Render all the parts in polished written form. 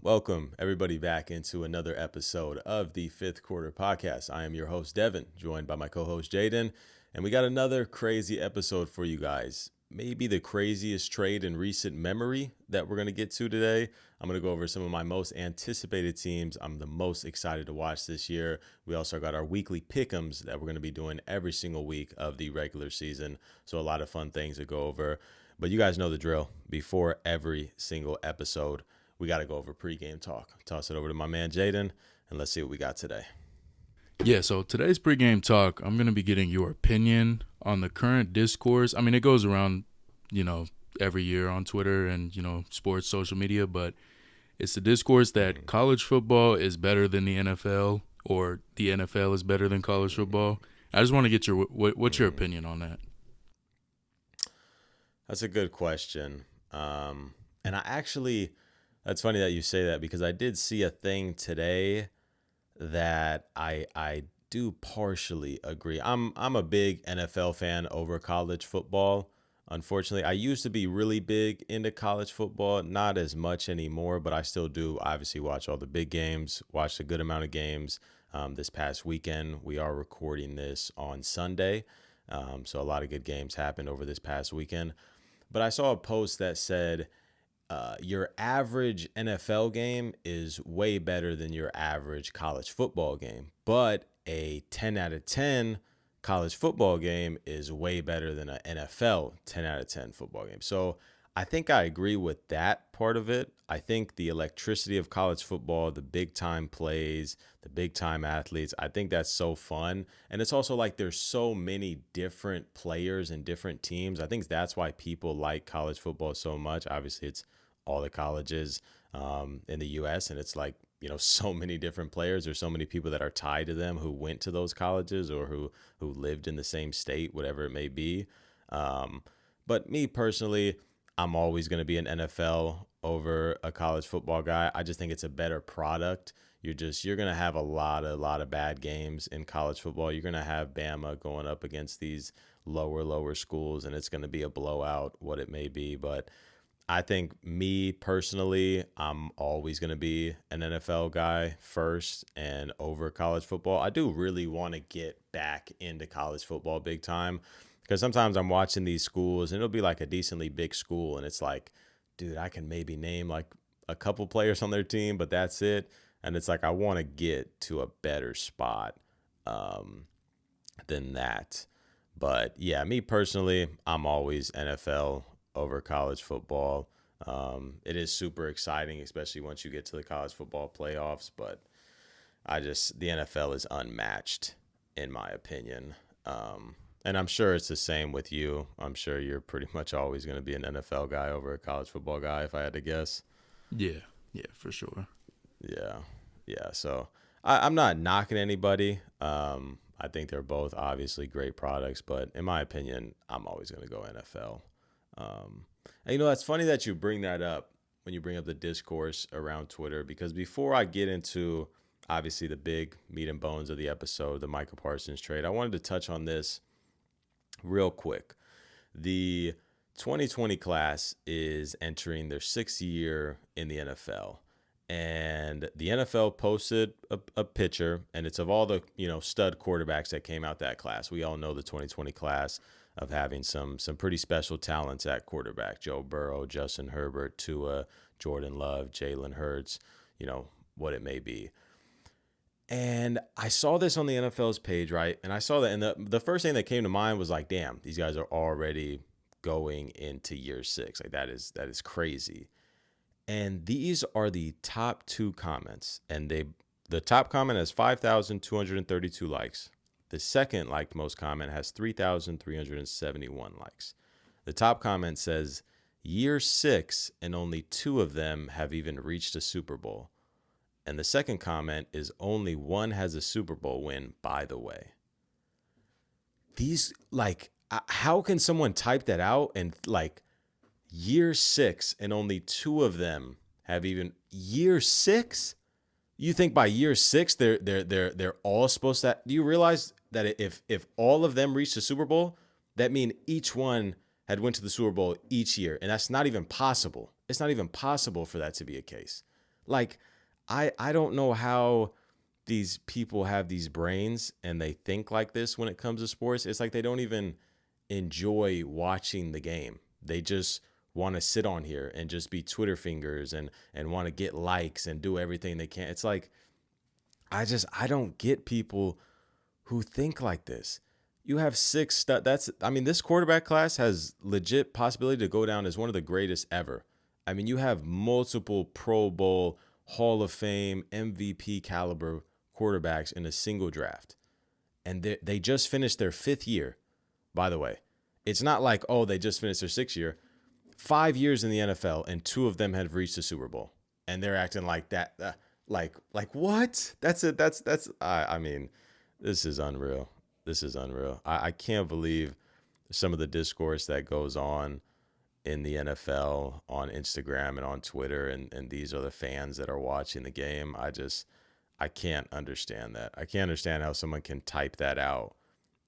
Welcome everybody back into another episode of the Fifth Quarter Podcast. I am your host, Devin, joined by my co-host, Jaden, and we got another crazy episode for you guys. Maybe the craziest trade in recent memory that we're going to get to today. I'm going to go over some of my most anticipated teams I'm the most excited to watch this year. We also got our weekly Pickems that we're going to be doing every single week of the regular season. So a lot of fun things to go over. But you guys know the drill. Before every single episode, we got to go over pregame talk. Toss it over to my man Jaden, and let's see what we got today. Yeah, so today's pregame talk, I'm going to be getting your opinion on the current discourse. I mean, it goes around, every year on Twitter and, sports social media, but it's the discourse that college football is better than the NFL or the NFL is better than college football. I just want to get what's your opinion on that? That's a good question. That's funny that you say that because I did see a thing today that I do partially agree. I'm a big NFL fan over college football. Unfortunately, I used to be really big into college football, not as much anymore, but I still do obviously watch all the big games, watched a good amount of games. This past weekend, we are recording this on Sunday. So a lot of good games happened over this past weekend. But I saw a post that said, your average NFL game is way better than your average college football game, but a 10 out of 10 college football game is way better than an NFL 10 out of 10 football game. So I think I agree with that part of it. I think the electricity of college football, the big time plays, the big time athletes, I think that's so fun. And it's also like there's so many different players and different teams. I think that's why people like college football so much. Obviously, it's all the colleges in the U.S. and it's like, so many different players. There's so many people that are tied to them who went to those colleges or who lived in the same state, whatever it may be. But me personally, I'm always going to be an NFL over a college football guy. I just think it's a better product. You're going to have a lot of bad games in college football. You're going to have Bama going up against these lower schools, and it's going to be a blowout, what it may be. But I think me personally, I'm always going to be an NFL guy first and over college football. I do really want to get back into college football big time because sometimes I'm watching these schools and it'll be like a decently big school and it's like, dude, I can maybe name like a couple players on their team, but that's it. And it's like I want to get to a better spot than that. But yeah, me personally, I'm always NFL over college football. It is super exciting, especially once you get to the college football playoffs, but the NFL is unmatched in my opinion. And I'm sure it's the same with you. I'm sure you're pretty much always going to be an NFL guy over a college football guy, if I had to guess. Yeah, for sure. Yeah. So I'm not knocking anybody. I think they're both obviously great products, but in my opinion, I'm always going to go NFL. And that's funny that you bring that up when you bring up the discourse around Twitter, because before I get into obviously the big meat and bones of the episode, the Micah Parsons trade, I wanted to touch on this real quick. The 2020 class is entering their 6th year in the NFL. And the NFL posted a picture, and it's of all the stud quarterbacks that came out that class. We all know the 2020 class of having some pretty special talents at quarterback: Joe Burrow, Justin Herbert, Tua, Jordan Love, Jalen Hurts, what it may be. And I saw this on the NFL's page, right? And I saw that, and the first thing that came to mind was like, damn, these guys are already going into year 6. Like that is crazy. And these are the top 2 comments. And the top comment has 5,232 likes. The second liked most comment has 3,371 likes. The top comment says, year 6, and only 2 of them have even reached a Super Bowl. And the second comment is, only 1 has a Super Bowl win, by the way. These, how can someone type that out and year 6 and only 2 of them have even year 6? You think by year 6 they're all supposed to? Do you realize that if all of them reached the Super Bowl, that means each one had went to the Super Bowl each year, and that's not even possible. It's not even possible for that to be a case. Like, I don't know how these people have these brains and they think like this when it comes to sports. It's like they don't even enjoy watching the game. They just want to sit on here and just be Twitter fingers and want to get likes and do everything they can. It's like I don't get people who think like this. You have this quarterback class has legit possibility to go down as one of the greatest ever. I mean, you have multiple Pro Bowl, Hall of Fame, MVP caliber quarterbacks in a single draft. And they just finished their 5th year, by the way. It's not like, oh, they just finished their 6th year. 5 years in the NFL, and 2 of them have reached the Super Bowl. And they're acting like that. Like what? I mean, this is unreal. This is unreal. I can't believe some of the discourse that goes on in the NFL on Instagram and on Twitter, and these are the fans that are watching the game. I can't understand that. I can't understand how someone can type that out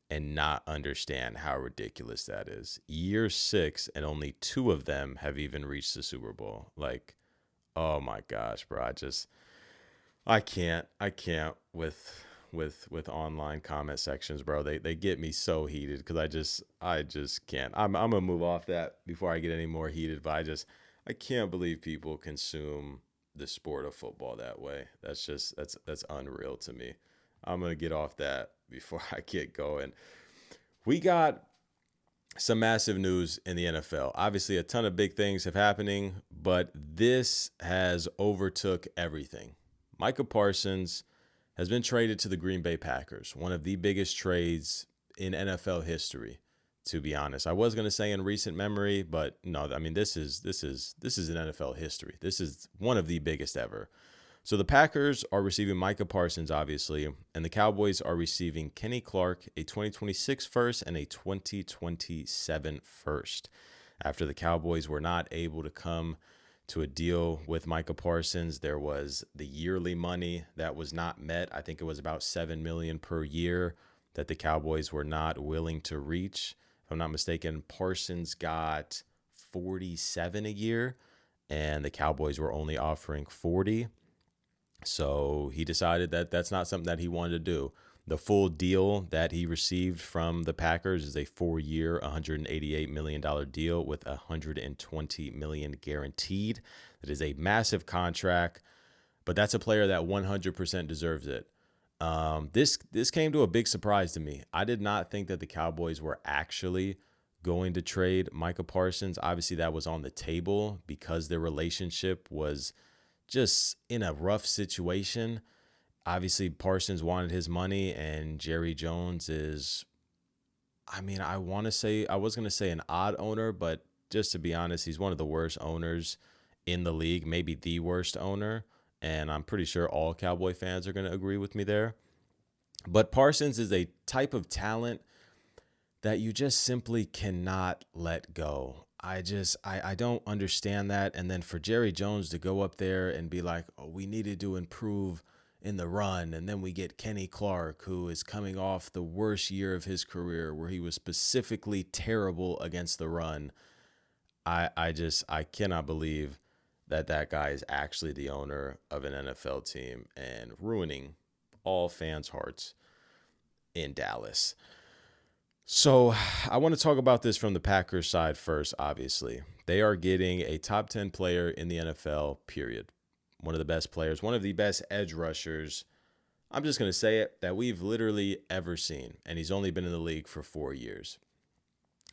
and not understand how ridiculous that is. Year 6, and only 2 of them have even reached the Super Bowl. Like, oh my gosh, bro. I can't with online comment sections, bro. They get me so heated because I just can't. I'm gonna move off that before I get any more heated, but I can't believe people consume the sport of football that way. That's unreal to me. I'm gonna get off that before I get going. We got some massive news in the NFL. Obviously, a ton of big things have happening, but this has overtook everything. Micah Parsons has been traded to the Green Bay Packers, one of the biggest trades in NFL history, to be honest. I was going to say in recent memory, but no, I mean, this is in NFL history. This is one of the biggest ever. So the Packers are receiving Micah Parsons, obviously, and the Cowboys are receiving Kenny Clark, a 2026 first and a 2027 first. After the Cowboys were not able to come to a deal with Micah Parsons, there was the yearly money that was not met. I think it was about $7 million per year that the Cowboys were not willing to reach. If I'm not mistaken, Parsons got 47 a year, and the Cowboys were only offering 40. So he decided that that's not something that he wanted to do. The full deal that he received from the Packers is a 4-year, $188 million deal with $120 million guaranteed. That is a massive contract, but that's a player that 100% deserves it. This came to a big surprise to me. I did not think that the Cowboys were actually going to trade Micah Parsons. Obviously, that was on the table because their relationship was just in a rough situation. Obviously, Parsons wanted his money, and Jerry Jones is, I mean, I was going to say an odd owner, but just to be honest, he's one of the worst owners in the league, maybe the worst owner. And I'm pretty sure all Cowboy fans are going to agree with me there. But Parsons is a type of talent that you just simply cannot let go. I don't understand that. And then for Jerry Jones to go up there and be like, oh, we needed to improve in the run. And then we get Kenny Clark, who is coming off the worst year of his career where he was specifically terrible against the run. I cannot believe that guy is actually the owner of an NFL team and ruining all fans' hearts in Dallas. So I want to talk about this from the Packers side first, obviously. They are getting a top 10 player in the NFL, period. One of the best players, one of the best edge rushers, I'm just going to say it, that we've literally ever seen. And he's only been in the league for 4 years.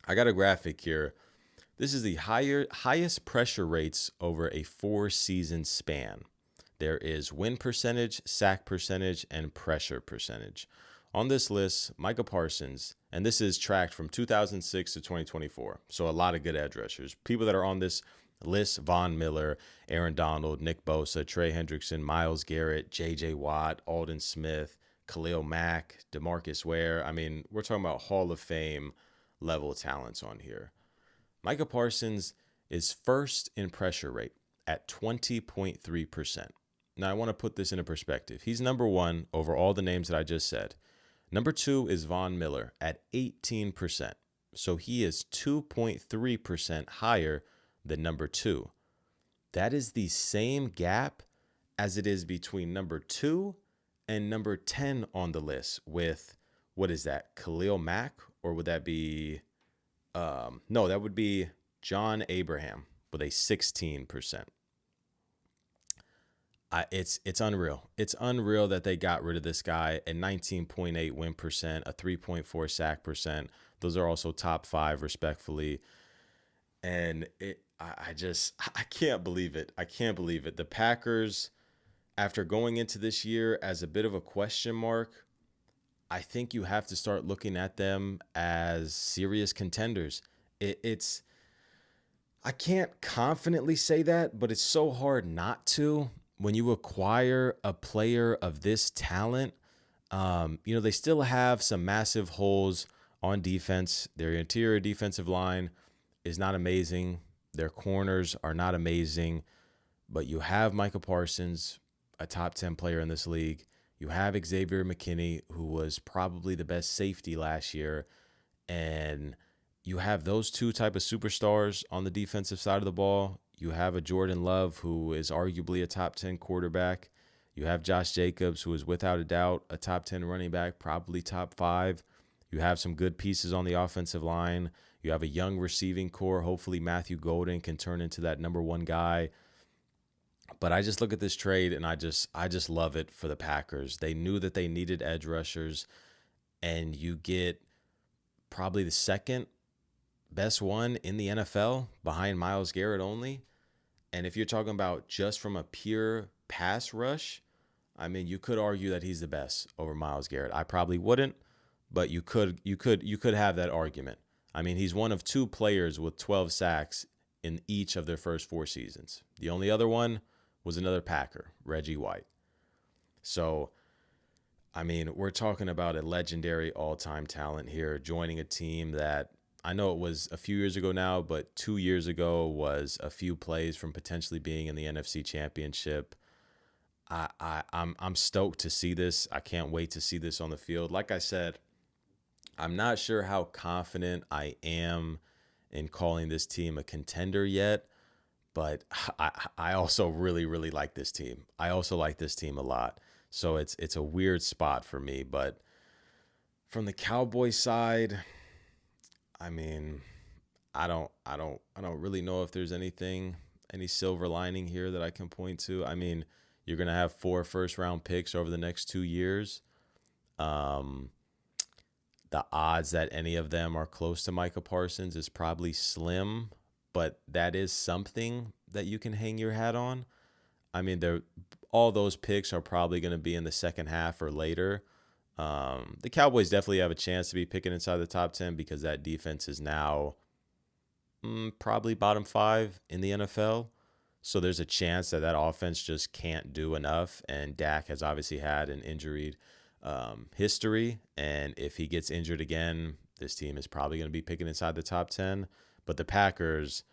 I got a graphic here. This is the highest pressure rates over a 4-season span. There is win percentage, sack percentage, and pressure percentage. On this list, Micah Parsons, and this is tracked from 2006 to 2024. So a lot of good edge rushers. People that are on this list: Von Miller, Aaron Donald, Nick Bosa, Trey Hendrickson, Myles Garrett, J.J. Watt, Alden Smith, Khalil Mack, DeMarcus Ware. I mean, we're talking about Hall of Fame level talents on here. Micah Parsons is first in pressure rate at 20.3%. Now, I want to put this into perspective. He's number one over all the names that I just said. Number 2 is Von Miller at 18%. So he is 2.3% higher than number 2. That is the same gap as it is between number 2 and number 10 on the list with, what is that, Khalil Mack? Or would that be, no, that would be John Abraham with a 16%. It's unreal. It's unreal that they got rid of this guy. A 19.8 win percent, a 3.4 sack percent. Those are also top 5, respectfully. And I can't believe it. I can't believe it. The Packers, after going into this year as a bit of a question mark, I think you have to start looking at them as serious contenders. It's I can't confidently say that, but it's so hard not to when you acquire a player of this talent. They still have some massive holes on defense. Their interior defensive line is not amazing. Their corners are not amazing. But you have Micah Parsons, a top 10 player in this league. You have Xavier McKinney, who was probably the best safety last year. And you have those two type of superstars on the defensive side of the ball. You have a Jordan Love, who is arguably a top 10 quarterback. You have Josh Jacobs, who is without a doubt a top 10 running back, probably top 5. You have some good pieces on the offensive line. You have a young receiving core. Hopefully Matthew Golden can turn into that number 1 guy. But I just look at this trade and I just love it for the Packers. They knew that they needed edge rushers, and you get probably the second best one in the NFL behind Myles Garrett only. And if you're talking about just from a pure pass rush, I mean, you could argue that he's the best over Myles Garrett. I probably wouldn't, but you could have that argument. I mean, he's one of 2 players with 12 sacks in each of their first 4 seasons. The only other one was another Packer, Reggie White. So, I mean, we're talking about a legendary all-time talent here joining a team that, I know it was a few years ago now, but 2 years ago was a few plays from potentially being in the NFC Championship. I'm stoked to see this. I can't wait to see this on the field. Like I said, I'm not sure how confident I am in calling this team a contender yet, but I also really, really like this team. I also like this team a lot. So it's a weird spot for me. But from the Cowboys side, I mean, I don't really know if there's any silver lining here that I can point to. I mean, you're gonna have 4 first-round picks over the next 2 years. The odds that any of them are close to Micah Parsons is probably slim, but that is something that you can hang your hat on. I mean, all those picks are probably going to be in the second half or later. The Cowboys definitely have a chance to be picking inside the top 10 because that defense is now probably bottom 5 in the NFL. So there's a chance that offense just can't do enough. And Dak has obviously had an injury history. And if he gets injured again, this team is probably going to be picking inside the top 10. But the Packers,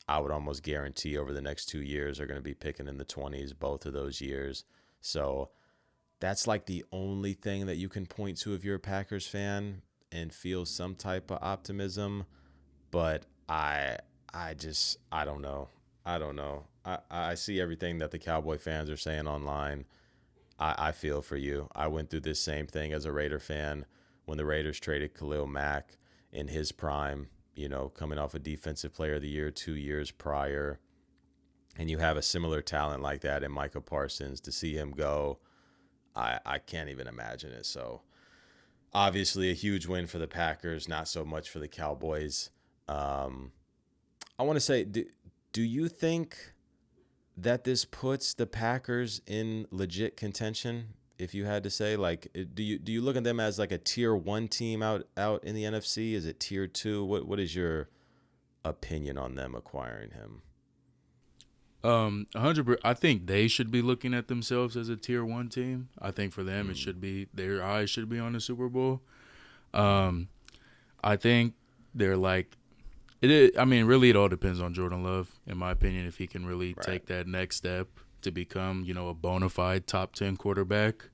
I would almost guarantee over the next 2 years are going to be picking in the 20s, both of those years. So that's like the only thing that you can point to if you're a Packers fan and feel some type of optimism. But I don't know. I don't know. I see everything that the Cowboy fans are saying online. I feel for you. I went through this same thing as a Raider fan when the Raiders traded Khalil Mack in his prime, coming off a Defensive Player of the Year 2 years prior. And you have a similar talent like that in Micah Parsons. To see him go, I can't even imagine it. So obviously a huge win for the Packers, not so much for the Cowboys. I want to say, do you think that this puts the Packers in legit contention? If you had to say, like, do you look at them as like a tier 1 team out in the NFC? Is it tier 2? What is your opinion on them acquiring him? 100%. I think they should be looking at themselves as a tier 1 team. I think for them, it should be, their eyes should be on the Super Bowl. I think they're like, really, it all depends on Jordan Love, in my opinion, if he can really take that next step to become, a bona fide top 10 quarterback.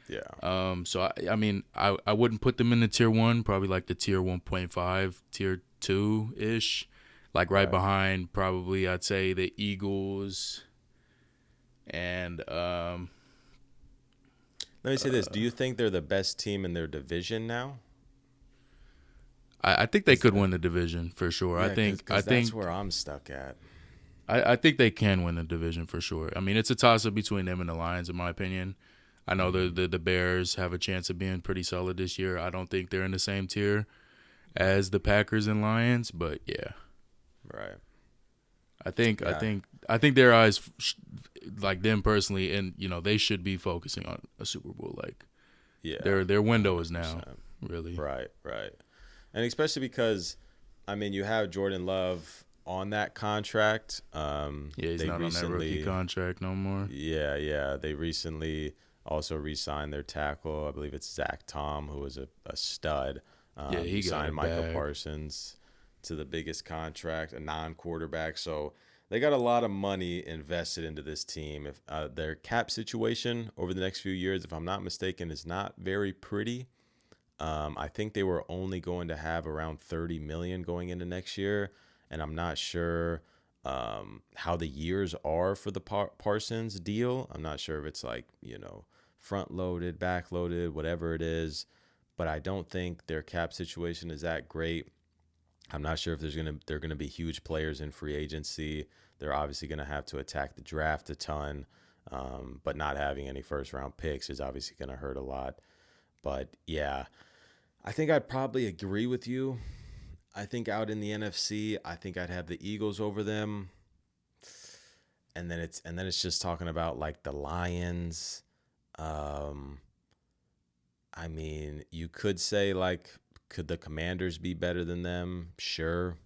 Yeah. So I wouldn't put them in the tier 1, probably like the tier 1.5, tier 2-ish, like right behind probably I'd say the Eagles, And Let me say this: do you think they're the best team in their division now? I think they Because could win the division for sure. yeah, because that's where I'm stuck at. I think they can win the division for sure. I mean, it's a toss up between them and the Lions, in my opinion. I know the Bears have a chance of being pretty solid this year. I don't think they're in the same tier as the Packers and Lions, but yeah, Right. Yeah. I think their eyes, like them personally, and they should be focusing on a Super Bowl. Like Yeah. their window is now 100%. really. Right. Right. And especially because, I mean, you have Jordan Love on that contract. Yeah, he's They not on that rookie recently, contract no more. yeah. They recently also re-signed their tackle. I believe it's Zach Tom, who was a stud. Yeah, You he got signed a Micah bag. Parsons to the biggest contract, a non-quarterback. So they got a lot of money invested into this team. If their cap situation over the next few years, if I'm not mistaken, is not very pretty. I think they were only going to have around 30 million going into next year, and I'm not sure how the years are for the Parsons deal. I'm not sure if it's like front loaded, back loaded, whatever it is, but I don't think their cap situation is that great. I'm not sure if they're gonna be huge players in free agency. They're obviously gonna have to attack the draft a ton, but not having any first round picks is obviously gonna hurt a lot. But yeah, I think I'd probably agree with you. I think out in the NFC, I think I'd have the Eagles over them. And then it's just talking about like the Lions. Um, I mean, you could say like, could the Commanders be better than them? Sure.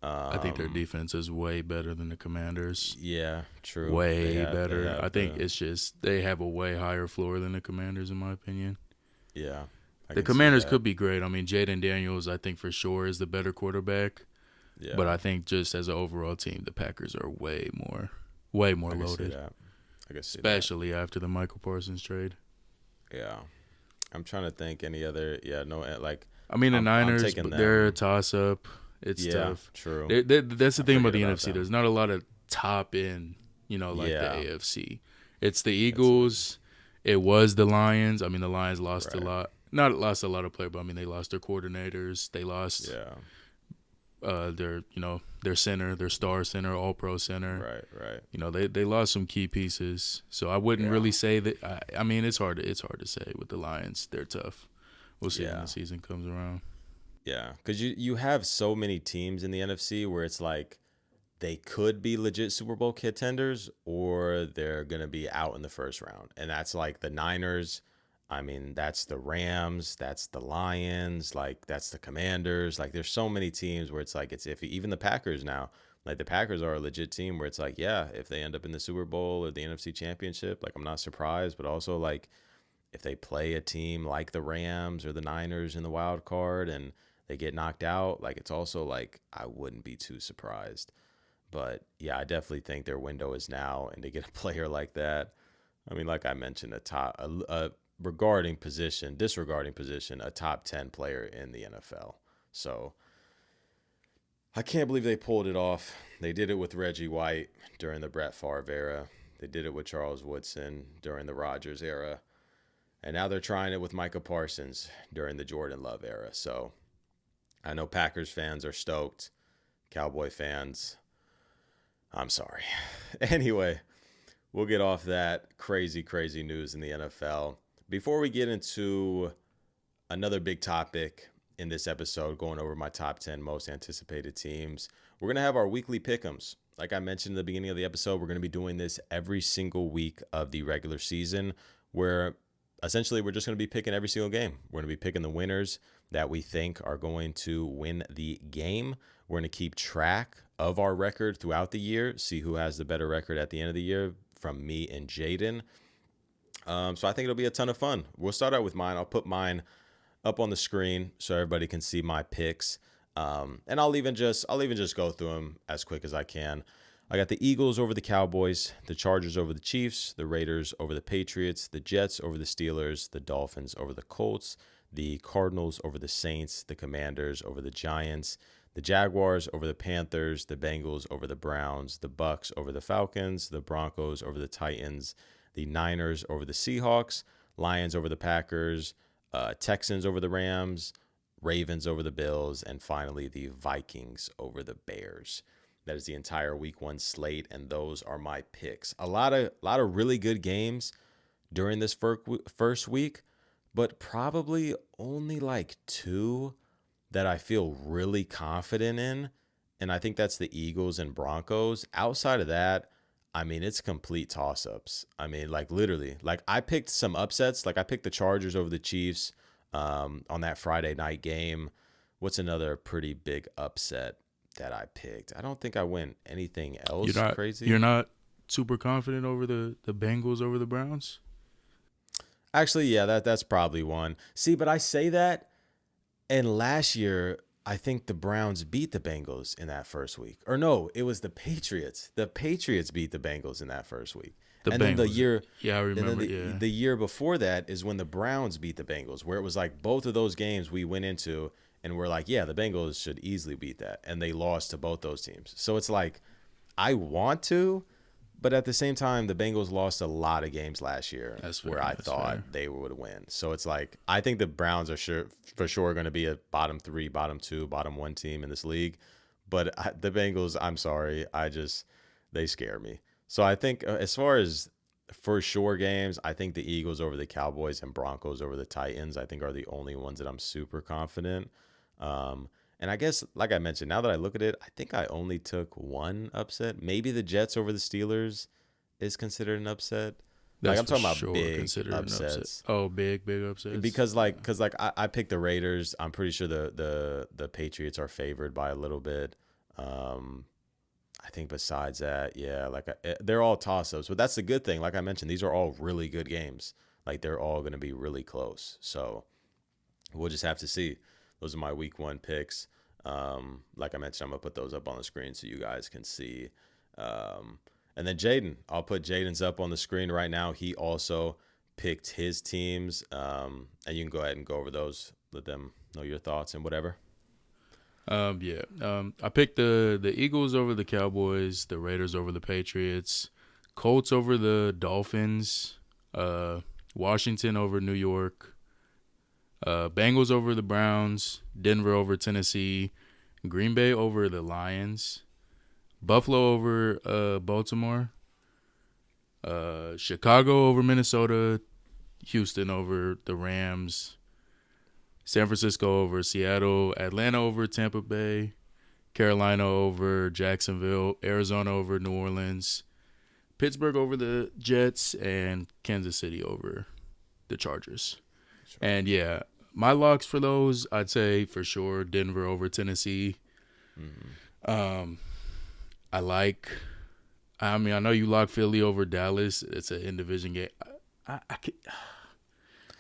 I think their Um, defense is way better than the Commanders. yeah, true. They Way have they better. I have think the it's just they have a way higher floor than the Commanders, in my opinion. yeah, I The can see Commanders that. could be great. I mean, Jaden Daniels, I think for sure is the better quarterback. But Yeah, I think just as an overall team, the Packers are way more I can see loaded, that. I can see that. especially after the Michael Parsons trade. Yeah, I'm trying to think any other. Yeah, no, like I mean, the I'm Niners, taking but they're a them. toss up. It's Yeah, tough. true. That's the I thing about forget the about NFC. them. There's not a lot of top end, like the Yeah, AFC. It's the that's it. Eagles. It was the Lions. I mean, the Lions lost a Right. lot. Not lost a lot of players, but I mean, they lost their coordinators. They lost Yeah. their center, their star center, all pro center. Right. Right. They lost some key pieces. So I wouldn't Yeah. really say that. I mean, it's hard to say with the Lions. They're tough. We'll see when Yeah. the season comes around. Yeah. Because you have so many teams in the NFC where it's like they could be legit Super Bowl contenders or they're going to be out in the first round. And that's like the Niners. I mean, that's the Rams. That's the Lions. Like, that's the Commanders. Like, there's so many teams where it's like it's iffy. Even the Packers now. Like, the Packers are a legit team where it's like, yeah, if they end up in the Super Bowl or the NFC Championship, like, I'm not surprised. But also, like, if they play a team like the Rams or the Niners in the wild card and they get knocked out, like, it's also like, I wouldn't be too surprised. But yeah, I definitely think their window is now, and to get a player like that, I mean, like I mentioned, a disregarding position, a top 10 player in the NFL. So I can't believe they pulled it off. They did it with Reggie White during the Brett Favre era. They did it with Charles Woodson during the Rodgers era. And now they're trying it with Micah Parsons during the Jordan Love era. So I know Packers fans are stoked. Cowboy fans, I'm sorry. Anyway, we'll get off that crazy, crazy news in the NFL. Before we get into another big topic in this episode, going over my top 10 most anticipated teams, we're going to have our weekly Pickems. Like I mentioned at the beginning of the episode, we're going to be doing this every single week of the regular season, where essentially we're just going to be picking every single game. We're going to be picking the winners that we think are going to win the game. We're going to keep track of our record throughout the year, see who has the better record at the end of the year from me and Jaden. So I think it'll be a ton of fun. We'll start out with mine. I'll put mine up on the screen so everybody can see my picks. And I'll even just go through them as quick as I can. I got the Eagles over the Cowboys, the Chargers over the Chiefs, the Raiders over the Patriots, the Jets over the Steelers, the Dolphins over the Colts, the Cardinals over the Saints, the Commanders over the Giants, The Jaguars over the Panthers, the Bengals over the Browns, the Bucks over the Falcons, the Broncos over the Titans, the Niners over the Seahawks, Lions over the Packers, Texans over the Rams, Ravens over the Bills, and finally the Vikings over the Bears. That is the entire week 1 slate, and those are my picks. A lot of really good games during this first week, but probably only like 2 that I feel really confident in, and I think that's the Eagles and Broncos. Outside of that, I mean, it's complete toss-ups. I mean, like literally, like I picked some upsets. Like I picked the Chargers over the Chiefs on that Friday night game. What's another pretty big upset that I picked? I don't think I went anything else crazy. You're not super confident over the Bengals over the Browns? Actually, yeah, that's probably one. See, but I say that, and last year, I think the Browns beat the Bengals in that first week. Or no, it was the Patriots. The Patriots beat the Bengals in that first week. Then the year, I remember. The year before that is when the Browns beat the Bengals, where it was like both of those games we went into and we're like, yeah, the Bengals should easily beat that, and they lost to both those teams. So it's like, I want to, but at the same time, the Bengals lost a lot of games last year where I thought they would win. So it's like, I think the Browns are for sure going to be a bottom 3, bottom 2, bottom 1 team in this league. But the Bengals, I'm sorry, they scare me. So I think as far as for sure games, I think the Eagles over the Cowboys and Broncos over the Titans, I think are the only ones that I'm super confident. And I guess, like I mentioned, now that I look at it, I think I only took one upset. Maybe the Jets over the Steelers is considered an upset. That's I'm talking about sure big upsets. upsets. Oh, big upsets. Because I picked the Raiders. I'm pretty sure the Patriots are favored by a little bit. I think besides that, yeah, they're all toss-ups. But that's the good thing. Like I mentioned, these are all really good games. Like they're all going to be really close. So we'll just have to see. Those are my week 1 picks. Like I mentioned, I'm going to put those up on the screen so you guys can see. And then Jaden, I'll put Jaden's up on the screen right now. He also picked his teams. And you can go ahead and go over those. Let them know your thoughts and whatever. I picked the Eagles over the Cowboys, the Raiders over the Patriots, Colts over the Dolphins, Washington over New York, Bengals over the Browns, Denver over Tennessee, Green Bay over the Lions, Buffalo over Baltimore, Chicago over Minnesota, Houston over the Rams, San Francisco over Seattle, Atlanta over Tampa Bay, Carolina over Jacksonville, Arizona over New Orleans, Pittsburgh over the Jets, and Kansas City over the Chargers. Sure. And, yeah, my locks for those, I'd say for sure Denver over Tennessee. Mm-hmm. I know you lock Philly over Dallas. It's an in-division game.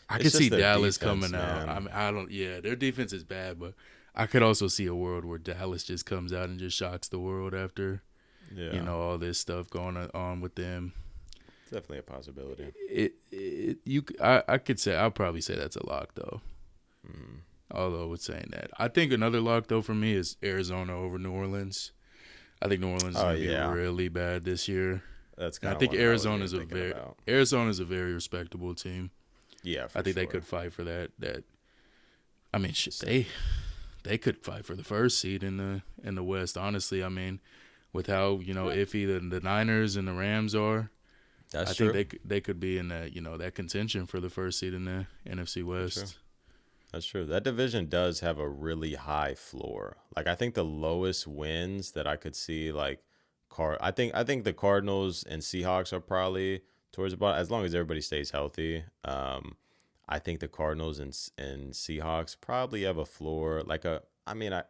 I could see Dallas coming out. I mean, their defense is bad, but I could also see a world where Dallas just comes out and just shocks the world after, all this stuff going on with them. Definitely a possibility. I'd probably say that's a lock though. Although with saying that, I think another lock though for me is Arizona over New Orleans. I think New Orleans is going to be really bad this year. That's kind of. I think Arizona's a very respectable team. Yeah, I think they could fight for that. I mean, they could fight for the first seed in the West. Honestly, I mean, with how iffy the Niners and the Rams are. I think they could be in that contention for the first seed in the NFC West. That's true. That division does have a really high floor. Like I think the lowest wins that I could see, I think the Cardinals and Seahawks are probably towards the bottom as long as everybody stays healthy. I think the Cardinals and Seahawks probably have a floor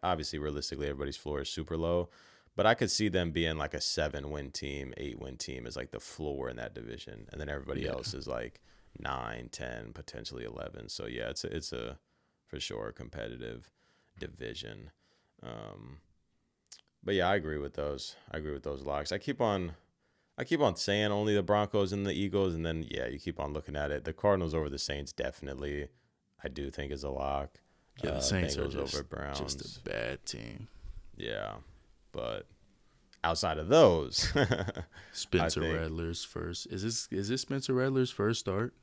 obviously realistically everybody's floor is super low. But I could see them being like a 7-win team, 8-win team is like the floor in that division. And then everybody else is like 9, 10, potentially 11. So, yeah, it's a for sure competitive division. But, yeah, I agree with those. Locks. I keep on saying only the Broncos and the Eagles. And then, yeah, you keep on looking at it. The Cardinals over the Saints definitely I do think is a lock. Yeah, the Saints are just a bad team. Yeah, but outside of those, I Spencer think Rattler's first. Is this Spencer Rattler's first start?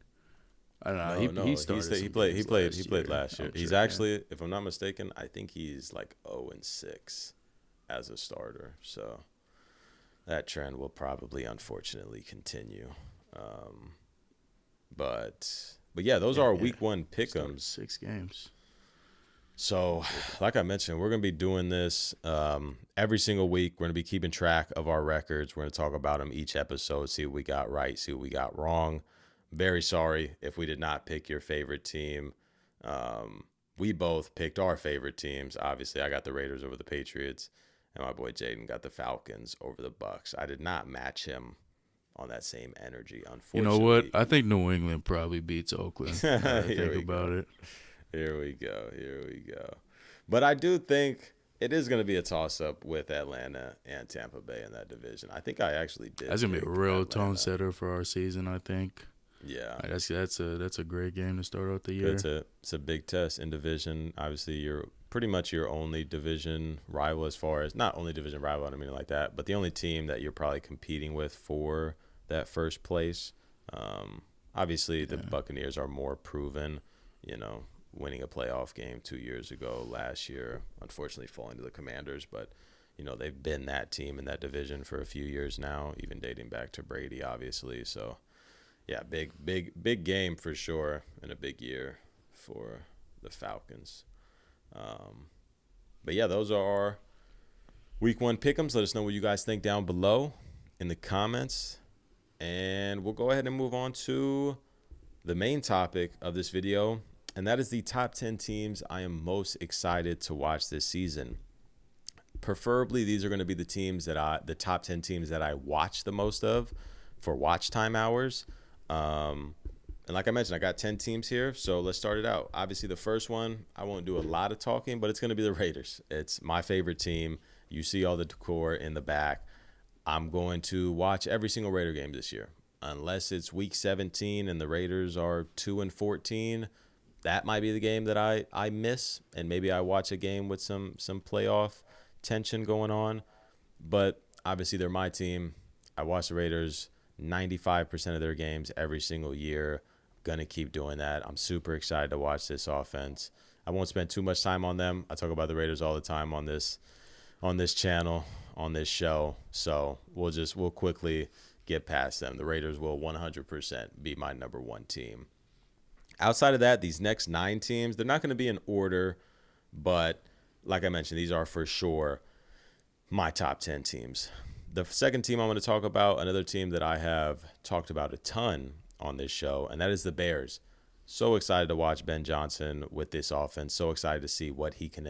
I don't know. He no. started He some played. games He last played year. last year. I'm He's tripping. actually, if I'm not mistaken, I think he's like 0-6 as a starter. So that trend will probably, unfortunately, continue. Um, but yeah, those Yeah, are yeah. week one Started pick'ems. 6 games. So, like I mentioned, we're going to be doing this every single week. We're going to be keeping track of our records. We're going to talk about them each episode, see what we got right, see what we got wrong. Very sorry if we did not pick your favorite team. We both picked our favorite teams. Obviously, I got the Raiders over the Patriots, and my boy Jaden got the Falcons over the Bucks. I did not match him on that same energy, You know what? unfortunately. I think New England probably beats Oakland. Now that I Here think we about go. it. Here we go. Here we go. But I do think it is going to be a toss up with Atlanta and Tampa Bay in that division. I think I actually did That's gonna be a pick real tone Atlanta. setter for our season. I think. Yeah. That's a great game to start out the It's year. a big test in division. Obviously, you're pretty much your only division rival, as far as not only division rival, I don't mean it like that, but the only team that you're probably competing with for that first place. Um, Obviously, the Yeah. Buccaneers are more proven, you know, winning a playoff game 2 years ago, last year, unfortunately falling to the Commanders, but you know, they've been that team in that division for a few years now, even dating back to Brady, obviously. So yeah, big game for sure, and a big year for the Falcons. Um, but yeah, those are our week one pick'ems. Let us know what you guys think down below in the comments, and we'll go ahead and move on to the main topic of this video, and that is the top 10 teams I am most excited to watch this season. Preferably, these are going to be the top 10 teams that I watch the most of for watch time hours. And like I mentioned, I got 10 teams here, so let's start it out. Obviously, the first one, I won't do a lot of talking, but it's going to be the Raiders. It's my favorite team. You see all the decor in the back. I'm going to watch every single Raider game this year, unless it's week 17 and the Raiders are 2-14. That might be the game that I miss, and maybe I watch a game with some playoff tension going on. But obviously, they're my team. I watch the Raiders 95% of their games every single year. Gonna keep doing that. I'm super excited to watch this offense. I won't spend too much time on them. I talk about the Raiders all the time on this channel, on this show. So we'll quickly get past them. The Raiders will 100% be my number one team. Outside of that, these next 9 teams, they're not going to be in order, but like I mentioned, these are for sure my top 10 teams. The second team I'm going to talk about, another team that I have talked about a ton on this show, and that is the Bears. So excited to watch Ben Johnson with this offense. So excited to see what he can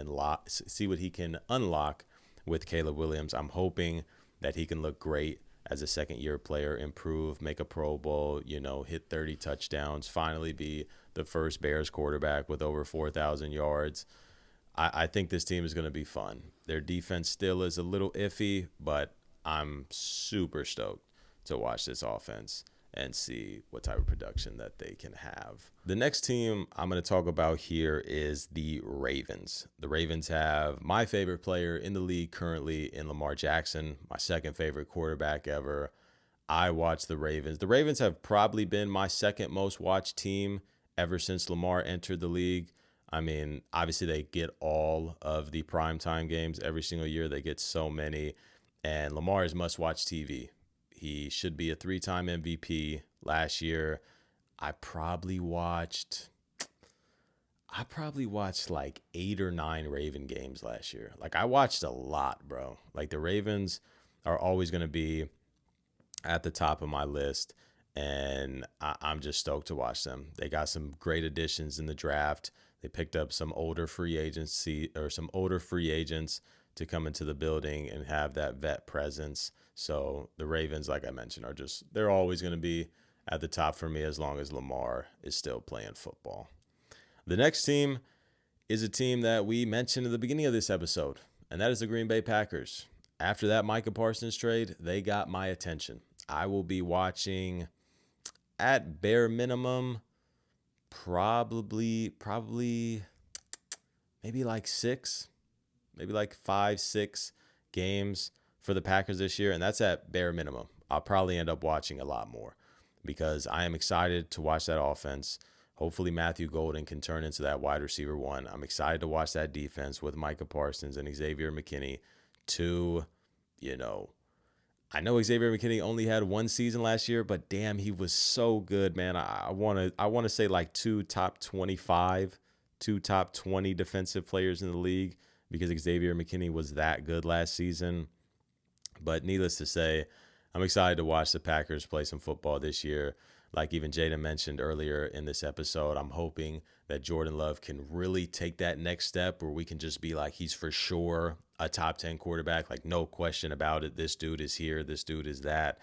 unlock with Caleb Williams. I'm hoping that he can look great as a second-year player, improve, make a Pro Bowl, hit 30 touchdowns, finally be the first Bears quarterback with over 4,000 yards. I think this team is going to be fun. Their defense still is a little iffy, but I'm super stoked to watch this offense and see what type of production that they can have. The next team I'm going to talk about here is the Ravens. The Ravens have my favorite player in the league currently in Lamar Jackson, my second favorite quarterback ever. I watch the Ravens. The Ravens have probably been my second most watched team ever since Lamar entered the league. I mean, obviously they get all of the primetime games every single year. They get so many. And Lamar is must-watch TV. He should be a 3-time MVP. Last year, I probably watched like 8 or 9 Raven games last year. Like, I watched a lot, bro. Like, the Ravens are always going to be at the top of my list, and I'm just stoked to watch them. They got some great additions in the draft. They picked up some older free agents to come into the building and have that vet presence. So the Ravens, like I mentioned, they're always going to be at the top for me as long as Lamar is still playing football. The next team is a team that we mentioned at the beginning of this episode, and that is the Green Bay Packers. After that Micah Parsons trade, they got my attention. I will be watching, at bare minimum, probably maybe like 6 maybe like 5, 6 games for the Packers this year, and that's at bare minimum. I'll probably end up watching a lot more because I am excited to watch that offense. Hopefully Matthew Golden can turn into that wide receiver one. I'm excited to watch that defense with Micah Parsons and Xavier McKinney. To, you know, I know Xavier McKinney only had one season last year, but damn, he was so good, man. I wanna say like two top 25, two top 20 defensive players in the league because Xavier McKinney was that good last season. But needless to say, I'm excited to watch the Packers play some football this year. Like even Jaden mentioned earlier in this episode, I'm hoping that Jordan Love can really take that next step where we can just be like, he's for sure a top 10 quarterback, like no question about it. This dude is here, this dude is that.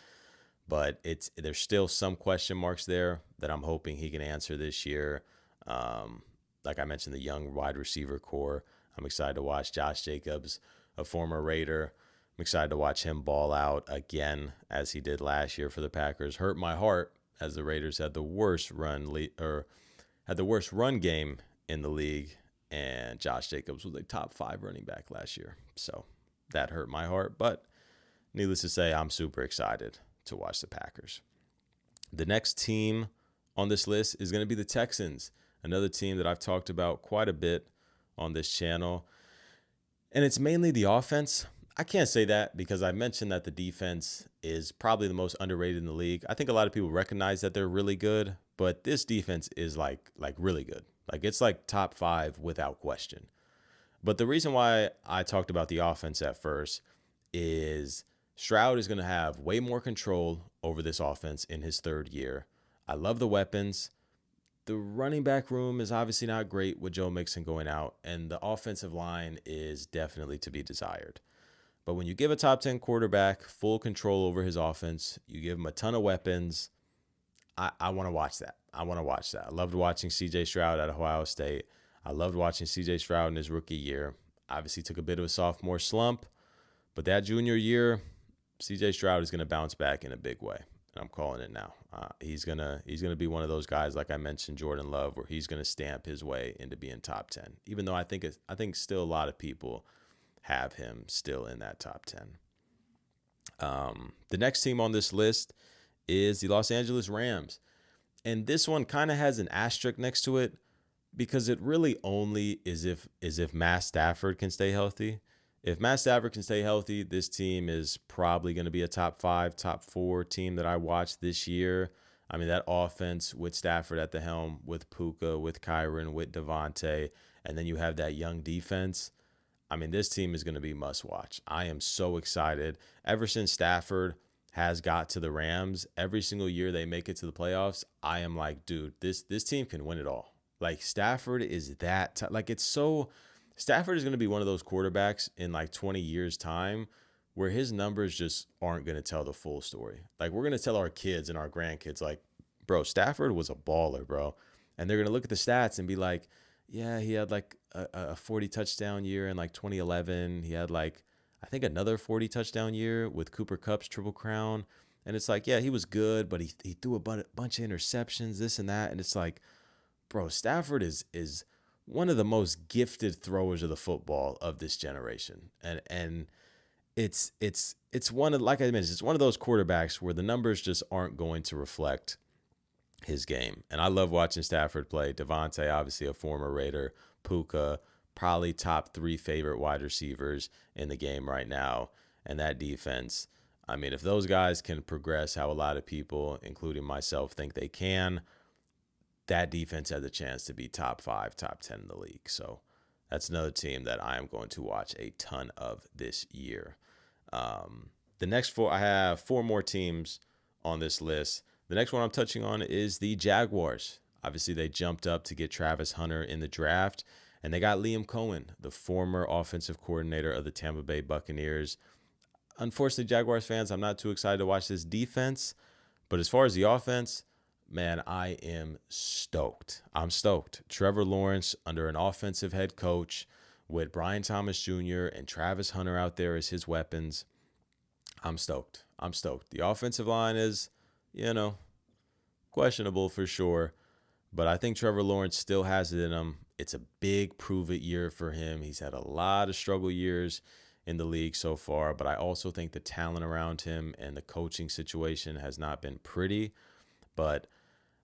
But there's still some question marks there that I'm hoping he can answer this year. Like I mentioned, the young wide receiver core. I'm excited to watch Josh Jacobs, a former Raider. I'm excited to watch him ball out again as he did last year for the Packers. Hurt my heart as the Raiders had the worst run game in the league, and Josh Jacobs was a top 5 running back last year. So that hurt my heart, but needless to say, I'm super excited to watch the Packers. The next team on this list is going to be the Texans, another team that I've talked about quite a bit on this channel. And it's mainly the offense. I can't say that because I mentioned that the defense is probably the most underrated in the league. I think a lot of people recognize that they're really good, but this defense is like really good. Like it's like top 5 without question. But the reason why I talked about the offense at first is Stroud is going to have way more control over this offense in his 3rd year. I love the weapons. The running back room is obviously not great with Joe Mixon going out, and the offensive line is definitely to be desired. But when you give a top 10 quarterback full control over his offense, you give him a ton of weapons, I want to watch that. I loved watching C.J. Stroud at Ohio State. I loved watching C.J. Stroud in his rookie year. Obviously took a bit of a sophomore slump, but that junior year, C.J. Stroud is going to bounce back in a big way. And I'm calling it now. He's gonna be one of those guys, like I mentioned, Jordan Love, where he's gonna stamp his way into being top 10. Even though I think still a lot of people have him still in that top 10. The next team on this list is the Los Angeles Rams. And this one kind of has an asterisk next to it because it really only is if Matt Stafford can stay healthy. If Matt Stafford can stay healthy, this team is probably going to be a top 5, top 4 team that I watch this year. I mean, that offense with Stafford at the helm, with Puka, with Kyron, with Devontae, and then you have that young defense. I mean, this team is going to be must watch. I am so excited. Ever since Stafford has got to the Rams, every single year they make it to the playoffs, I am like, dude, this team can win it all. Like Stafford is that Stafford is going to be one of those quarterbacks in like 20 years time where his numbers just aren't going to tell the full story. Like we're going to tell our kids and our grandkids like, bro, Stafford was a baller, bro. And they're going to look at the stats and be like, yeah, he had like a 40 touchdown year in like 2011. He had like, I think another 40 touchdown year with Cooper Kupp's Triple Crown. And it's like, yeah, he was good, but he threw a bunch of interceptions, this and that. And it's like, bro, Stafford is one of the most gifted throwers of the football of this generation. And it's one of, like I mentioned, it's one of those quarterbacks where the numbers just aren't going to reflect his game. And I love watching Stafford play. Devontae, obviously a former Raider. Puka, probably top 3 favorite wide receivers in the game right now. And that defense, I mean, if those guys can progress how a lot of people, including myself, think they can, that defense has a chance to be top 5, top 10 in the league. So that's another team that I am going to watch a ton of this year. The next 4, I have 4 more teams on this list. The next one I'm touching on is the Jaguars. Obviously, they jumped up to get Travis Hunter in the draft, and they got Liam Cohen, the former offensive coordinator of the Tampa Bay Buccaneers. Unfortunately, Jaguars fans, I'm not too excited to watch this defense, but as far as the offense, man, I am stoked. I'm stoked. Trevor Lawrence under an offensive head coach with Brian Thomas Jr. and Travis Hunter out there as his weapons. I'm stoked. The offensive line is, questionable for sure. But I think Trevor Lawrence still has it in him. It's a big prove-it year for him. He's had a lot of struggle years in the league so far, but I also think the talent around him and the coaching situation has not been pretty. But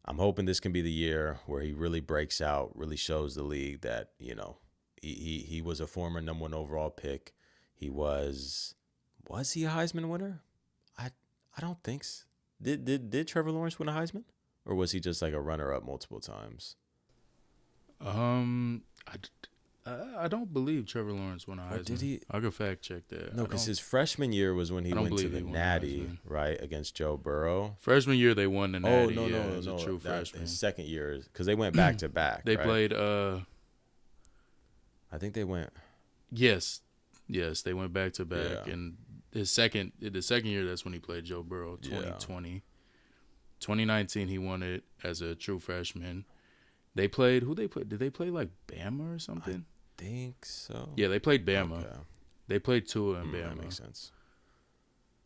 I'm hoping this can be the year where he really breaks out, really shows the league that, he was a former number 1 overall pick. Was he a Heisman winner? I don't think so. Did Trevor Lawrence win a Heisman? Or was he just like a runner-up multiple times? I don't believe Trevor Lawrence won a Heisman. Did he? I'll go fact check that. No, because his freshman year was when he went to the won a Natty, Heisman. right, against Joe Burrow. Freshman year they won the Natty. No, as a true freshman. His second year, because they went back to back. They right? played. I think they went. Yes, they went back to back, Yeah. and the second year that's when he played Joe Burrow. 2020, 2019 he won it as a true freshman. They played who they played? Did they play like Bama or something? I think so. Yeah, they played Bama. Okay. They played Tua and Bama. That makes sense.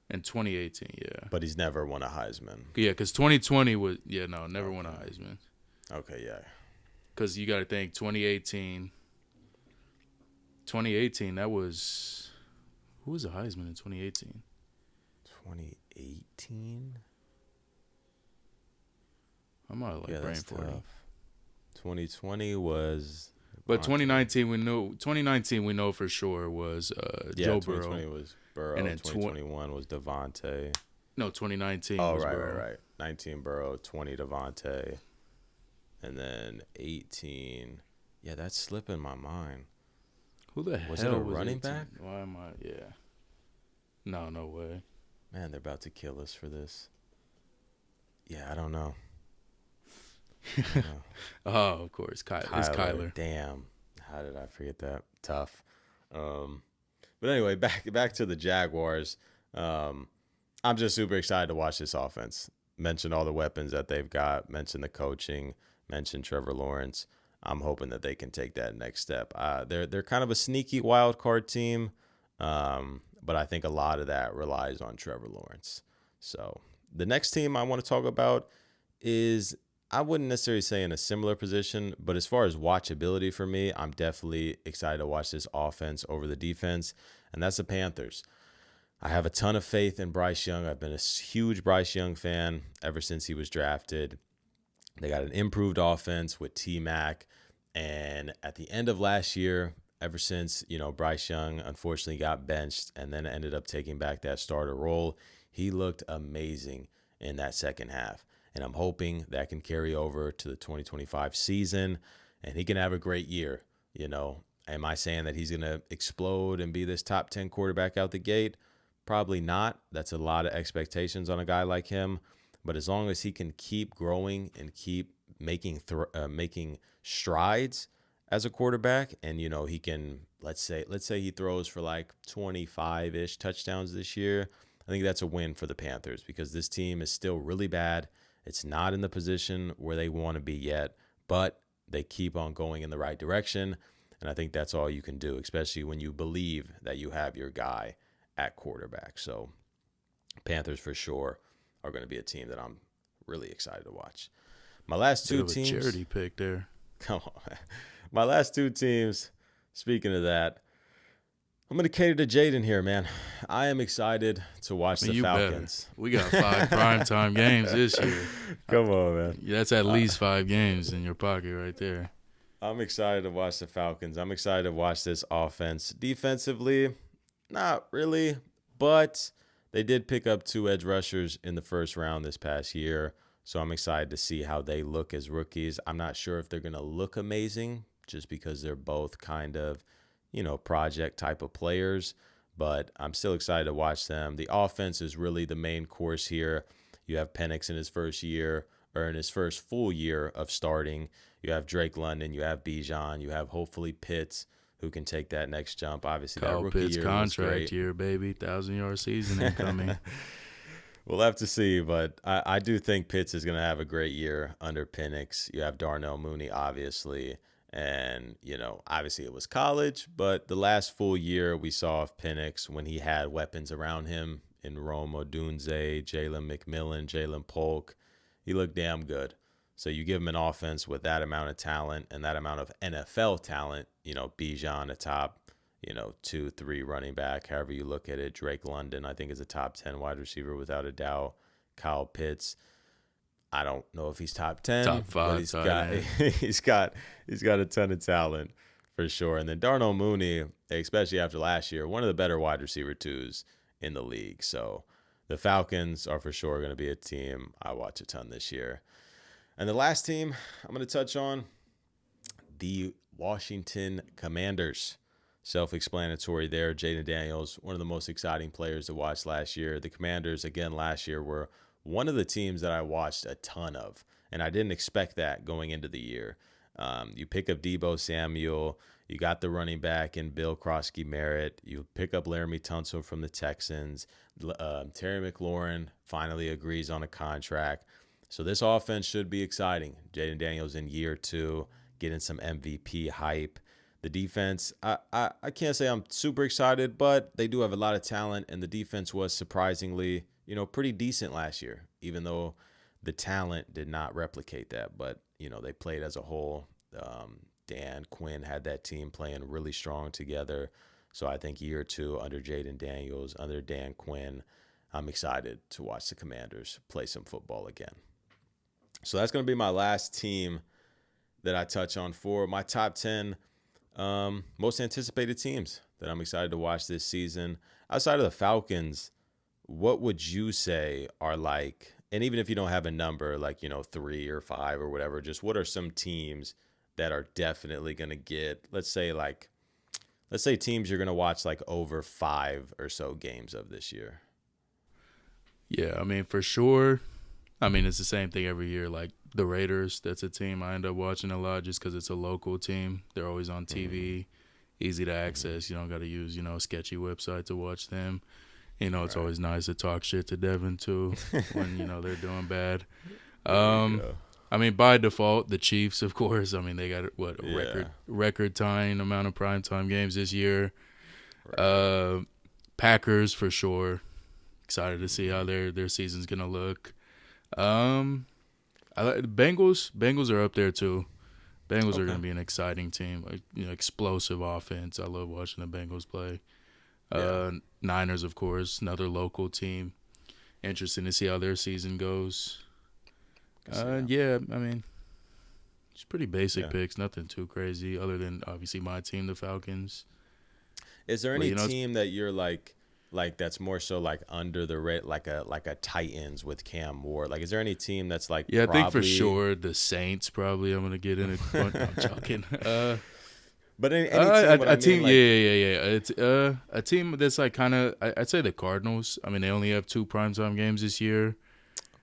In 2018, yeah. But he's never won a Heisman. Yeah, because 2020 was never won a Heisman. Okay, yeah. Because you got to think 2018. 2018, that was who was a Heisman in 2018? 2018. I'm out of brain that's for it. tough. 2020 was. But 2019 we know for sure was Joe Burrow. 2020 was Burrow. And then 2021 was Devontae. No, 2019 Oh, was right, Burrow. right. 19 Burrow, 20 Devontae. And then 18. Yeah, that's slipping my mind. Who the hell was it? A was running 18? back? Why am I? Yeah. No way. Man, they're about to kill us for this. Yeah, I don't know. Oh, of course. It's Kyler. Damn. How did I forget that? Tough. But anyway, back to the Jaguars. I'm just super excited to watch this offense. Mentioned all the weapons that they've got. Mentioned the coaching. Mentioned Trevor Lawrence. I'm hoping that they can take that next step. They're kind of a sneaky wild card team, but I think a lot of that relies on Trevor Lawrence. So the next team I want to talk about is, I wouldn't necessarily say in a similar position, but as far as watchability for me, I'm definitely excited to watch this offense over the defense, and that's the Panthers. I have a ton of faith in Bryce Young. I've been a huge Bryce Young fan ever since he was drafted. They got an improved offense with T-Mac, and at the end of last year, ever since, Bryce Young unfortunately got benched and then ended up taking back that starter role, he looked amazing in that second half. And I'm hoping that can carry over to the 2025 season and he can have a great year. Am I saying that he's going to explode and be this top 10 quarterback out the gate? Probably not. That's a lot of expectations on a guy like him. But as long as he can keep growing and keep making strides as a quarterback, and he can, let's say he throws for like 25-ish touchdowns this year, I think that's a win for the Panthers because this team is still really bad. It's not in the position where they want to be yet, but they keep on going in the right direction, and I think that's all you can do, especially when you believe that you have your guy at quarterback. So Panthers for sure are going to be a team that I'm really excited to watch. My last two teams. Charity pick there. Come on. My last two teams, speaking of that, I'm going to cater to Jaden here, man. I am excited to watch the Falcons. Better. We got 5 primetime games this year. Come on, man. Yeah, that's at least 5 games in your pocket right there. I'm excited to watch the Falcons. I'm excited to watch this offense. Defensively, not really, but they did pick up 2 edge rushers in the first round this past year, so I'm excited to see how they look as rookies. I'm not sure if they're going to look amazing just because they're both kind of, project type of players, but I'm still excited to watch them. The offense is really the main course here. You have Penix in his first year, or in his first full year of starting. You have Drake London, you have Bijan, you have hopefully Pitts, who can take that next jump. Obviously, Kyle that rookie Pitts year contract was great. year, baby. 1,000-yard season incoming. We'll have to see, but I do think Pitts is going to have a great year under Penix. You have Darnell Mooney, obviously, and, obviously it was college, but the last full year we saw of Penix when he had weapons around him in Rome Odunze, Jalen McMillan, Jalen Polk, he looked damn good. So you give him an offense with that amount of talent and that amount of NFL talent, Bijan, a top, 2, 3 running back, however you look at it. Drake London, I think, is a top 10 wide receiver without a doubt. Kyle Pitts, I don't know if he's top 10, Top but 5 tight end. he's got a ton of talent for sure. And then Darnell Mooney, especially after last year, one of the better wide receiver twos in the league. So the Falcons are for sure going to be a team I watch a ton this year. And the last team I'm going to touch on, the Washington Commanders. Self-explanatory there. Jaden Daniels, one of the most exciting players to watch last year. The Commanders, again, last year were one of the teams that I watched a ton of, and I didn't expect that going into the year. You pick up Deebo Samuel. You got the running back in Bill Krosky-Merritt. You pick up Laramie Tunsil from the Texans. Terry McLaurin finally agrees on a contract. So this offense should be exciting. Jaden Daniels in year 2, getting some MVP hype. The defense, I can't say I'm super excited, but they do have a lot of talent, and the defense was surprisingly, pretty decent last year, even though the talent did not replicate that. But, they played as a whole. Dan Quinn had that team playing really strong together. So I think year 2 under Jaden Daniels, under Dan Quinn, I'm excited to watch the Commanders play some football again. So that's going to be my last team that I touch on for my top 10 most anticipated teams that I'm excited to watch this season. Outside of the Falcons, what would you say are like, and even if you don't have a number, like, 3 or 5 or whatever, just what are some teams that are definitely going to get, let's say teams you're going to watch like over 5 or so games of this year? Yeah, I mean, for sure. I mean, it's the same thing every year. Like the Raiders, that's a team I end up watching a lot just because it's a local team. They're always on TV, easy to access. You don't got to use, a sketchy website to watch them. It's always nice to talk shit to Devin, too, when, they're doing bad. I mean, by default, the Chiefs, of course. I mean, they got, record-tying amount of primetime games this year. Right. Packers, for sure. Excited to see how their season's going to look. I like the Bengals. Bengals are up there too. Bengals are going to be an exciting team. Like, explosive offense. I love watching the Bengals play. Niners, of course, another local team. Interesting to see how their season goes. I mean, it's pretty basic picks. Nothing too crazy, other than obviously my team, the Falcons. Is there any team that you're like that's more so like under the rate, like a Titans with Cam Ward? Like, is there any team that's like? Yeah, I think for sure the Saints. Probably I'm gonna get in a. No, I'm joking. But any team, a team, It's a team that's like kind of. I'd say the Cardinals. I mean, they only have 2 primetime games this year.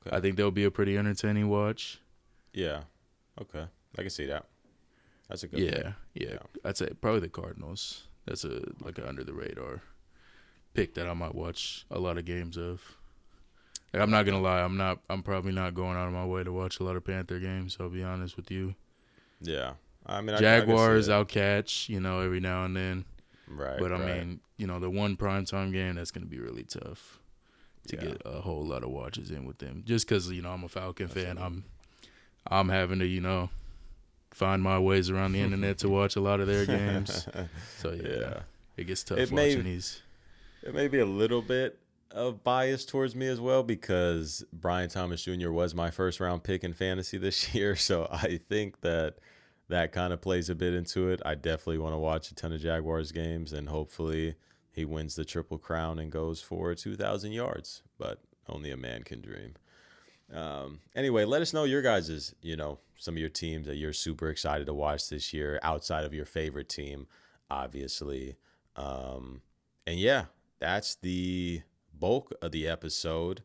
Okay. I think they'll be a pretty entertaining watch. Yeah. Okay, I can see that. That's a good. Yeah. I'd say probably the Cardinals. That's an under the radar pick that I might watch a lot of games of. Like, I'm not gonna lie, I'm probably not going out of my way to watch a lot of Panther games. I'll be honest with you. Yeah, I mean, Jaguars I'll catch, every now and then. Right. But I mean, the one primetime game that's gonna be really tough to get a whole lot of watches in with them. Just because I'm a Falcon fan, I'm having to find my ways around the internet to watch a lot of their games. So it gets tough watching these. It may be a little bit of bias towards me as well because Brian Thomas Jr. was my first round pick in fantasy this year. So I think that kind of plays a bit into it. I definitely want to watch a ton of Jaguars games, and hopefully he wins the Triple Crown and goes for 2,000 yards. But only a man can dream. Anyway, let us know your guys's, some of your teams that you're super excited to watch this year outside of your favorite team, obviously. And that's the bulk of the episode.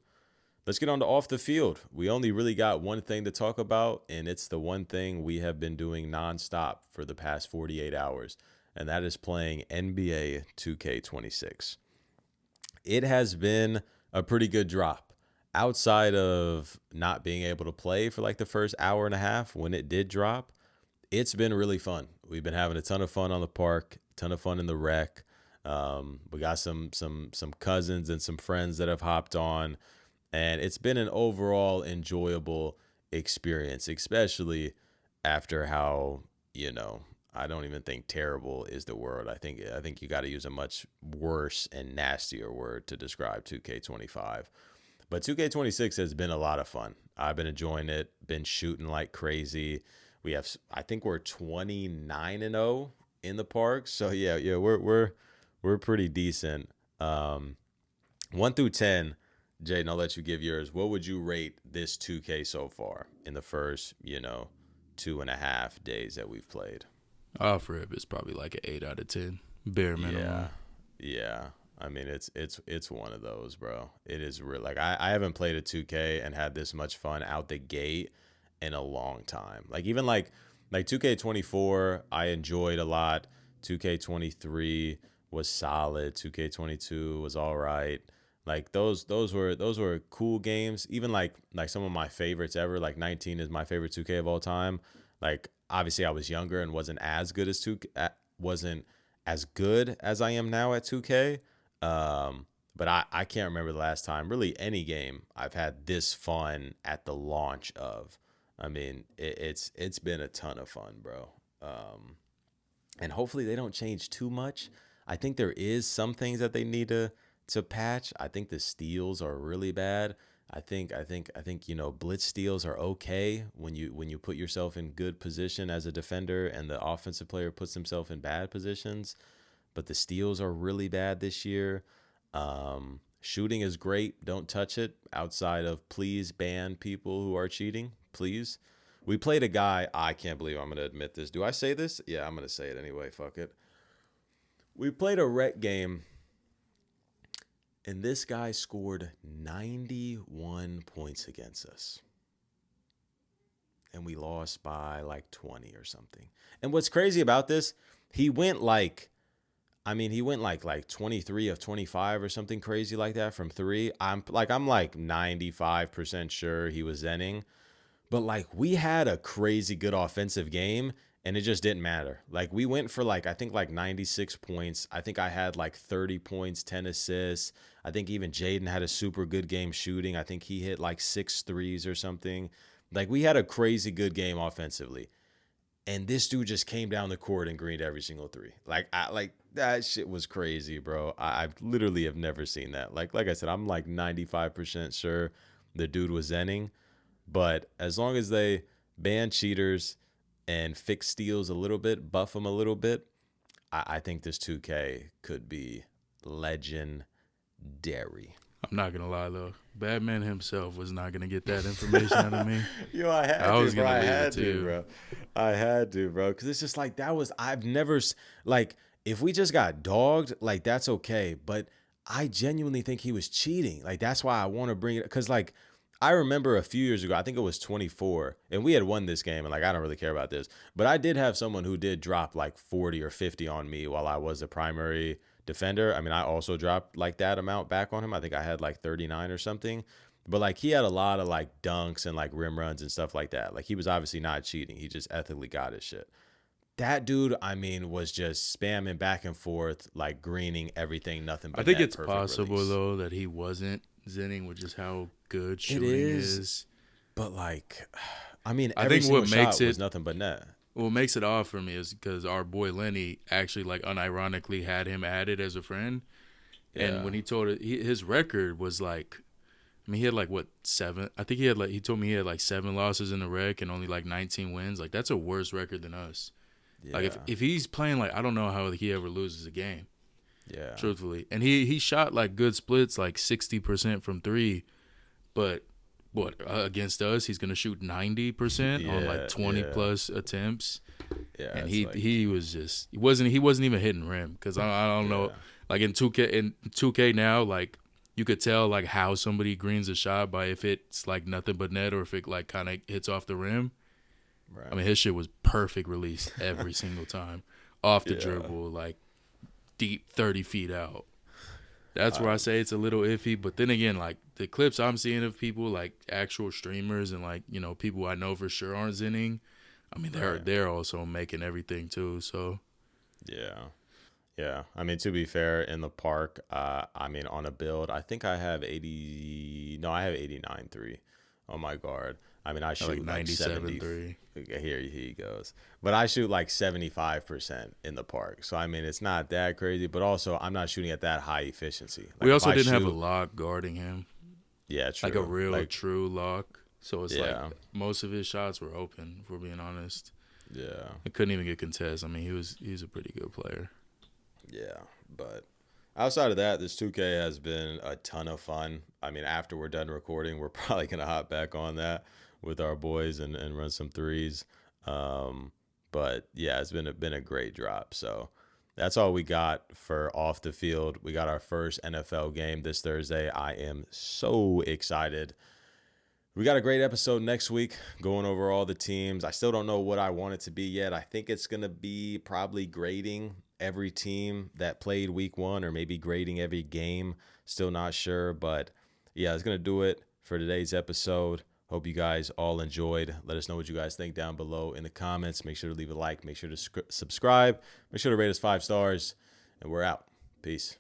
Let's get on to off the field. We only really got one thing to talk about, and it's the one thing we have been doing nonstop for the past 48 hours, and that is playing NBA 2K26. It has been a pretty good drop. Outside of not being able to play for like the first hour and a half when it did drop, it's been really fun. We've been having a ton of fun on the park, a ton of fun in the rec. We got some cousins and some friends that have hopped on, and it's been an overall enjoyable experience, especially after how, you know, I don't even think terrible is the word. I think you got to use a much worse and nastier word to describe 2K25. But 2K26 has been a lot of fun. I've been enjoying it, been shooting like crazy. I think we're 29-0 in the park. So yeah, we're pretty decent. 1 through 10, Jaden, I'll let you give yours. What would you rate this 2K so far in the first, 2.5 days that we've played? Off rip is probably like an 8 out of 10, bare minimum. Yeah. I mean, it's one of those, bro. It is real. Like I haven't played a 2K and had this much fun out the gate in a long time. Like even like 2K24, I enjoyed a lot. 2K23 was solid. 2K22 was all right. Like those were cool games. Even like some of my favorites ever. Like 19 is my favorite 2K of all time. Like obviously I was younger and wasn't as good as I am now at 2K. But I can't remember the last time really any game I've had this fun at the launch of. I mean, it's been a ton of fun, bro. And hopefully they don't change too much. I think there is some things that they need to patch. I think the steals are really bad. I think blitz steals are okay when you put yourself in good position as a defender and the offensive player puts himself in bad positions. But the steals are really bad this year. Shooting is great. Don't touch it outside of please ban people who are cheating. Please. We played a guy. I can't believe I'm going to admit this. Do I say this? Yeah, I'm going to say it anyway. Fuck it. We played a rec game, and this guy scored 91 points against us. And we lost by like 20 or something. And what's crazy about this, he went like 23 of 25 or something crazy like that from three. I'm like 95% sure he was zenning. But like we had a crazy good offensive game and it just didn't matter. Like we went for I think 96 points. I think I had like 30 points, 10 assists. I think even Jaden had a super good game shooting. I think he hit like 6 threes or something. Like we had a crazy good game offensively. And this dude just came down the court and greened every single three. That shit was crazy, bro. I literally have never seen that. Like I said, I'm like 95% sure the dude was zenning. But as long as they ban cheaters and fix steals a little bit, buff them a little bit, I think this 2K could be legendary. I'm not gonna lie though, Batman himself was not gonna get that information out of me. Yo, I had to, bro. Because it's just like I've never like if we just got dogged, like that's okay. But I genuinely think he was cheating. Like that's why I want to bring it. Because like I remember a few years ago, I think it was 24, and we had won this game. And like I don't really care about this, but I did have someone who did drop like 40 or 50 on me while I was a primary defender. I mean, I also dropped like that amount back on him. I think I had like 39 or something. But like he had a lot of like dunks and like rim runs and stuff like that. Like he was obviously not cheating. He just ethically got his shit. That dude, I mean, was just spamming back and forth, like greening everything, nothing but I think net, it's perfect possible release. though that he wasn't zenning with just how good shooting It is, is. but like, I mean, I every think single what shot makes was it nothing but net. what makes it off for me is because our boy Lenny actually like unironically had him added as a friend, and Yeah. when he told it, his record was like, I mean, he had like what 7? I think he had like he told me he had like 7 losses in the rec and only like 19 wins. Like that's a worse record than us. Yeah. Like if he's playing like I don't know how he ever loses a game. Yeah. Truthfully, and he shot like good splits, like 60% from three, but what against us he's gonna shoot 90% on like 20 plus attempts. Yeah. And It's like, he was just he wasn't even hitting rim because I don't know, like in 2K now, like you could tell like how somebody greens a shot by if it's like nothing but net or if it like kind of hits off the rim. Right. I mean his shit was perfect release every single time off the dribble, like deep 30 feet out. That's where I say it's a little iffy. But then again, like the clips I'm seeing of people like actual streamers and like people I know for sure aren't zenning. I mean they're also making everything too. So yeah. I mean, to be fair, in the park, I mean, on a build, I think I have 80. No, I have 89 3. on my guard. I mean, I Like shoot like 97 70. three. Here he goes. But I shoot like 75% in the park. So, I mean, it's not that crazy. But also, I'm not shooting at that high efficiency. We Like, if also I didn't have a shoot, lock guarding him, yeah, true. like a real Like, true lock. So it's like yeah, most of his shots were open. If we're being honest, yeah, I couldn't even get contests. I mean, he's a pretty good player. yeah. But outside of that, this 2K has been a ton of fun. I mean, after we're done recording, we're probably going to hop back on that with our boys and run some threes. But yeah, it's been a great drop. So that's all we got for off the field. We got our first NFL game this Thursday. I am so excited. We got a great episode next week going over all the teams. I still don't know what I want it to be yet. I think it's going to be probably grading every team that played week 1 or maybe grading every game. Still not sure, but yeah, it's going to do it for today's episode. Hope you guys all enjoyed. Let us know what you guys think down below in the comments. Make sure to leave a like. Make sure to subscribe. Make sure to rate us 5 stars. And we're out. Peace.